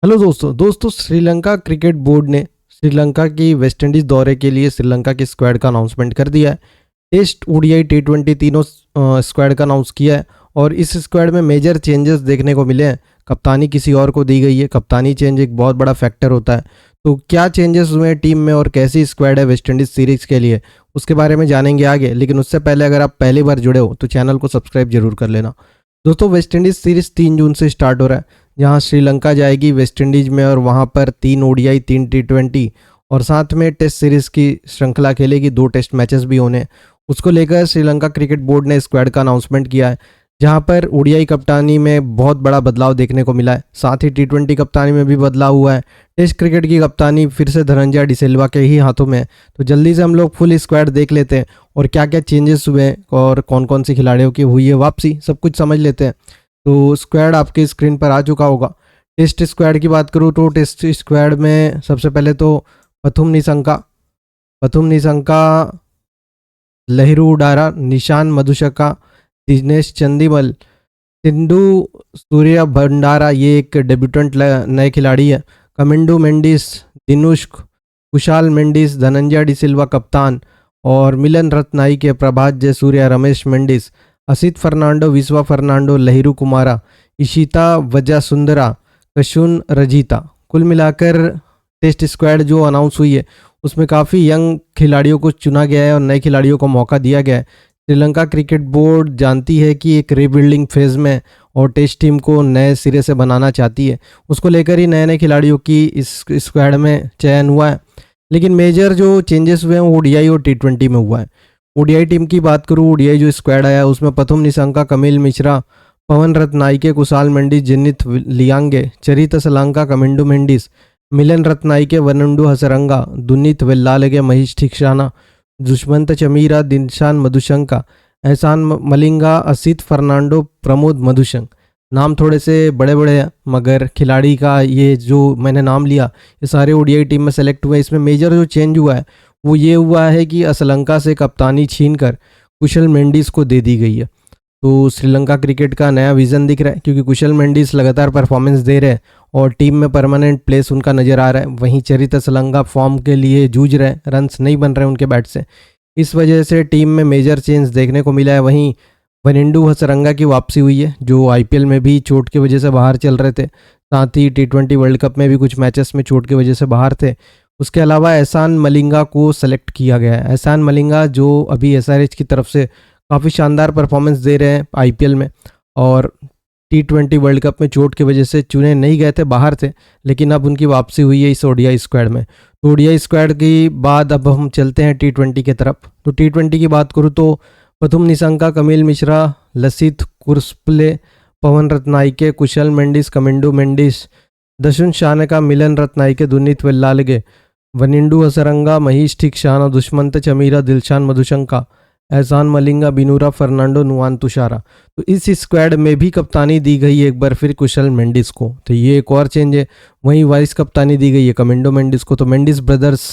Hello दोस्तों Sri Lanka cricket board ने श्रीलंका की वेस्टइंडीज दौरे के लिए श्रीलंका की स्क्वाड का अनाउंसमेंट कर दिया है। टेस्ट, ओडीआई, टी20 तीनों स्क्वाड का अनाउंस किया है और इस स्क्वाड में मेजर चेंजेस देखने को मिले हैं। कप्तानी किसी और को दी गई है। कप्तानी चेंज एक बहुत बड़ा फैक्टर होता है। तो क्या चेंजेस हुए हैं टीम में और कैसी स्क्वाड है वेस्टइंडीज सीरीज़ के लिए, उसके बारे में जानेंगे आगे। लेकिन उससे पहले अगर आप पहली बार जुड़े हो तो चैनल को सब्सक्राइब जरूर कर लेना। दोस्तों वेस्टइंडीज सीरीज़ 3 जून से स्टार्ट हो रहा है, जहां श्रीलंका जाएगी वेस्टइंडीज में और वहां पर 3 ओडीआई, 3 टी20 और साथ में टेस्ट सीरीज़ की श्रृंखला खेलेगी। 2 टेस्ट मैचेस भी होने, उसको लेकर श्रीलंका क्रिकेट बोर्ड ने स्क्वाड का अनाउंसमेंट किया है, जहां पर ओडीआई कप्तानी में बहुत बड़ा बदलाव देखने को मिला है। साथ ही टी20 कप्तानी में भी बदलाव हुआ है। टेस्ट क्रिकेट की कप्तानी फिर से धनंजय डिसिल्वा के ही हाथों में है। तो जल्दी से हम लोग फुल स्क्वाड देख लेते हैं और क्या क्या चेंजेस हुए हैं और कौन कौन सी खिलाड़ियों की हुई है वापसी, सब कुछ समझ लेते हैं। तो स्क्वाड आपकी स्क्रीन पर आ चुका होगा। टेस्ट स्क्वाड की बात करूँ तो टेस्ट स्क्वाड में सबसे पहले तो पथुम निशंका, लहिरू उडारा, निशान मधुशका, दिनेश चंदीमल, सिंधु सूर्य भंडारा, ये एक डेब्यूटेंट नए खिलाड़ी है। कमिंडू मेंडिस, दिनुष्क, कुशाल मेंडिस, धनंजय डिसिल्वा कप्तान और मिलन रत्नाइके, प्रभात जयसूर्या, रमेश मेंडिस, असित फर्नांडो, विश्वा फर्नांडो, लहिरू कुमारा, इशिता वजासुंदरा, कशुन रजीता। कुल मिलाकर टेस्ट स्क्वाड जो अनाउंस हुई है उसमें काफ़ी यंग खिलाड़ियों को चुना गया है और नए खिलाड़ियों को मौका दिया गया है। श्रीलंका क्रिकेट बोर्ड जानती है कि एक रीबिल्डिंग फेज़ में और टेस्ट टीम को नए सिरे से बनाना चाहती है। उसको लेकर ही नए नए खिलाड़ियों की इस स्क्वाड में चयन हुआ है। लेकिन मेजर जो चेंजेस हुए हैं वो ओडीआई और टी20 में हुआ है। ओडीआई टीम की बात करूँ, ओडीआई जो स्क्वाड आया उसमें पथुम निशंका, कमिल मिश्रा, पवन रत्नाइके, कुशाल मेंडिस, जिनित लियांगे, चरित सलांका, कमिंडू मेंडिस, मिलन रत्नाइके, वनंडू हसरंगा, दुनित वेल्लालगे, महेश ठिकशाना, दुष्मंत चमीरा, दिलशान मधुशंका, एहसान मलिंगा, असित फर्नांडो, प्रमोद मधुशंक। नाम थोड़े से बड़े बड़े हैं मगर खिलाड़ी का ये जो मैंने नाम लिया ये सारे ओडीआई टीम में सेलेक्ट हुए। इसमें मेजर जो चेंज हुआ है वो ये हुआ है कि श्रीलंका से कप्तानी छीनकर कुशल मेंडिस को दे दी गई है। तो श्रीलंका क्रिकेट का नया विज़न दिख रहा है, क्योंकि कुशल मेंडिस लगातार परफॉर्मेंस दे रहे हैं और टीम में परमानेंट प्लेस उनका नज़र आ रहा है। वहीं चरित सलंगा फॉर्म के लिए जूझ रहे हैं, रन्स नहीं बन रहे उनके बैट से, इस वजह से टीम में मेजर चेंज देखने को मिला है। वहीं वनिंडू हसरंगा की वापसी हुई है, जो आईपीएल में भी चोट की वजह से बाहर चल रहे थे। साथ ही टी20 वर्ल्ड कप में भी कुछ मैचेस में चोट की वजह से बाहर थे। उसके अलावा एहसान मलिंगा को सेलेक्ट किया गया है। एहसान मलिंगा जो अभी एसआरएच की तरफ से काफ़ी शानदार परफॉर्मेंस दे रहे हैं आईपीएल में और टी20 वर्ल्ड कप में चोट की वजह से चुने नहीं गए थे, बाहर थे, लेकिन अब उनकी वापसी हुई है इस ओडीआई स्क्वाड में। तो ओडीआई स्क्वाड की बाद अब हम चलते हैं टी20 की तरफ। तो टी20 की बात करूँ तो पथुम निशंका, कमिल मिश्रा, लसित कुर्सप्ले, पवन रत्नाइके, कुशल मेंडिस, कमिंडू मेंडिस, दशुन शानका, मिलन रत्नाइके, दुनित वेल्लालगे, वनिंडू हसरंगा, महेश ठिकशाना, दुष्मंत चमीरा, दिलशान मधुशंका, एहसान मलिंगा, बिनूरा फर्नांडो, नुआन तुषारा। तो इस स्क्वाड में भी कप्तानी दी गई है एक बार फिर कुशल मेंडिस को, तो ये एक और चेंज है। वहीं वाइस कप्तानी दी गई है कमिंडो मेंडिस को, तो मेंडिस ब्रदर्स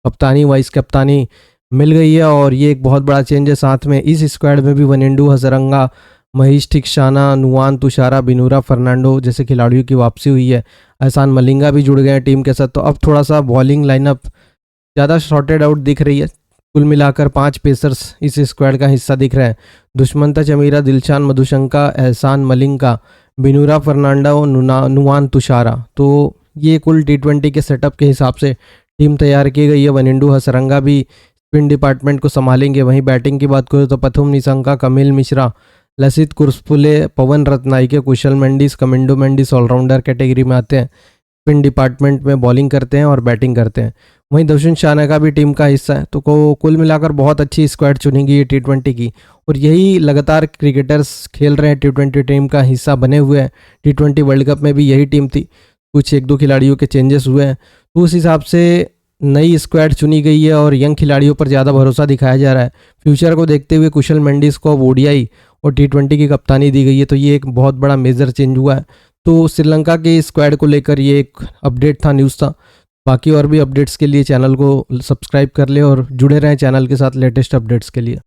कप्तानी, वाइस कप्तानी मिल गई है और ये एक बहुत बड़ा चेंज है। साथ में इस स्क्वाड में भी वनिंडू हसरंगा, महेश ठिकशाना, नुआन तुषारा, बिनूरा फर्नांडो जैसे खिलाड़ियों की वापसी हुई है। एहसान मलिंगा भी जुड़ गए हैं टीम के साथ। तो अब थोड़ा सा बॉलिंग लाइनअप ज़्यादा शॉर्टेड आउट दिख रही है। कुल मिलाकर 5 पेसर्स इस स्क्वाड का हिस्सा दिख रहे हैं। दुष्मंता चमीरा, दिलशान मधुशंका, एहसान मलिंगा, बिनूरा फर्नांडा और नुआन तुषारा। तो ये कुल टी20 के सेटअप के हिसाब से टीम तैयार की गई है। वनिंडू हसरंगा भी स्पिन डिपार्टमेंट को संभालेंगे। वहीं बैटिंग की बात करें तो पथुम निशंका, कमिल मिश्रा, लसित कुर्सपुले, पवन रत्नाइके, कुशल मेंडिस, कमिंडो मेंडिस ऑलराउंडर कैटेगरी में आते हैं। स्पिन डिपार्टमेंट में बॉलिंग करते हैं और बैटिंग करते हैं। वहीं दशुन शाना का भी टीम का हिस्सा है। तो कुल मिलाकर बहुत अच्छी स्क्वाड चुनी गई है टी20 की और यही लगातार क्रिकेटर्स खेल रहे हैं, टी20 टीम का हिस्सा बने हुए हैं। टी20 वर्ल्ड कप में भी यही टीम थी, कुछ 1-2 खिलाड़ियों के चेंजेस हुए हैं। तो उस हिसाब से नई स्क्वाड चुनी गई है और यंग खिलाड़ियों पर ज़्यादा भरोसा दिखाया जा रहा है। फ्यूचर को देखते हुए कुशल मेंडिस को ओडीआई और टी20 की कप्तानी दी गई है, तो ये एक बहुत बड़ा मेजर चेंज हुआ है। तो श्रीलंका के स्क्वाड को लेकर ये एक अपडेट था, न्यूज़ था। बाकी और भी अपडेट्स के लिए चैनल को सब्सक्राइब कर ले और जुड़े रहें चैनल के साथ लेटेस्ट अपडेट्स के लिए।